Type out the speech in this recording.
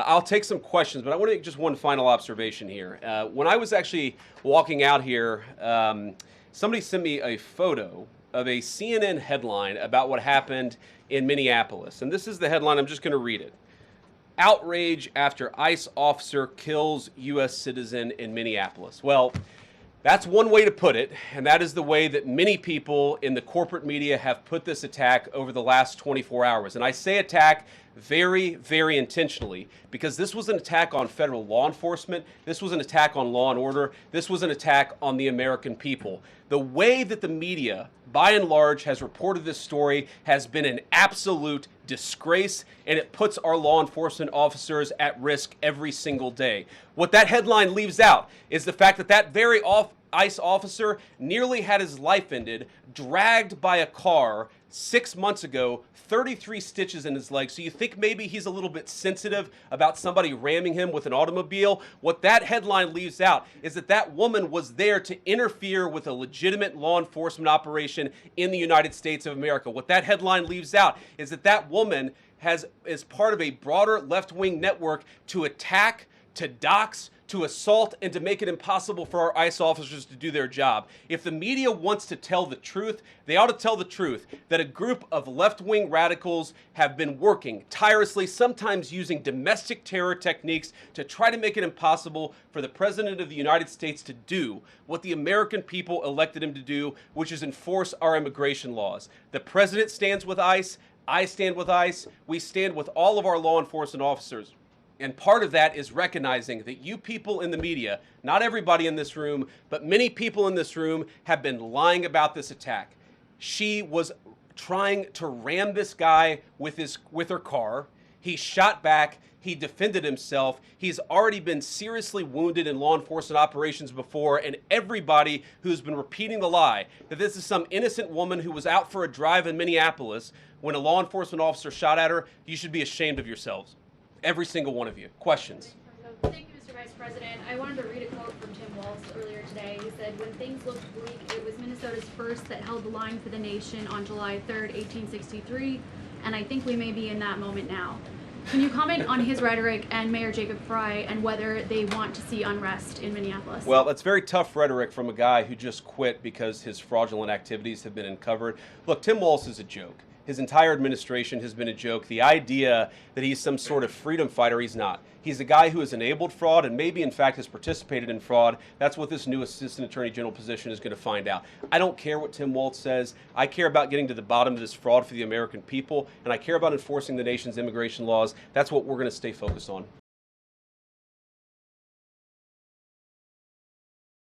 I'll take some questions, but I want to make just one final observation here. When I was actually walking out here, somebody sent me a photo of a CNN headline about what happened in Minneapolis. And this is the headline. I'm just going to read it. Outrage after ICE officer kills U.S. citizen in Minneapolis. Well, that's one way to put it, and that is the way that many people in the corporate media have put this attack over the last 24 hours. And I say attack very, very intentionally, because this was an attack on federal law enforcement. This was an attack on law and order. This was an attack on the American people. The way that the media, by and large, has reported this story has been an absolute disgrace, and it puts our law enforcement officers at risk every single day. What that headline leaves out is the fact that that very ICE officer nearly had his life ended, dragged by a car 6 months ago, 33 stitches in his leg. So you think maybe he's a little bit sensitive about somebody ramming him with an automobile? What that headline leaves out is that that woman was there to interfere with a legitimate law enforcement operation in the United States of America. What that headline leaves out is that that woman is part of a broader left-wing network to attack, to dox, to assault, and to make it impossible for our ICE officers to do their job. If the media wants to tell the truth, they ought to tell the truth that a group of left-wing radicals have been working tirelessly, sometimes using domestic terror techniques to try to make it impossible for the President of the United States to do what the American people elected him to do, which is enforce our immigration laws. The President stands with ICE. I stand with ICE. We stand with all of our law enforcement officers. And part of that is recognizing that you people in the media, not everybody in this room, but many people in this room have been lying about this attack. She was trying to ram this guy with her car. He shot back. He defended himself. He's already been seriously wounded in law enforcement operations before, and everybody who's been repeating the lie that this is some innocent woman who was out for a drive in Minneapolis when a law enforcement officer shot at her, you should be ashamed of yourselves. Every single one of you. Questions? Thank you, Mr. Vice President. I wanted to read a quote from Tim Walz earlier today. He said, "When things looked bleak, it was Minnesota's first that held the line for the nation on July 3rd, 1863, and I think we may be in that moment now." Can you comment on his rhetoric and Mayor Jacob Frey and whether they want to see unrest in Minneapolis? Well, that's very tough rhetoric from a guy who just quit because his fraudulent activities have been uncovered. Look, Tim Walz is a joke. His entire administration has been a joke. The idea that he's some sort of freedom fighter, he's not. He's a guy who has enabled fraud and maybe, in fact, has participated in fraud. That's what this new Assistant Attorney General position is going to find out. I don't care what Tim Walz says. I care about getting to the bottom of this fraud for the American people, and I care about enforcing the nation's immigration laws. That's what we're going to stay focused on.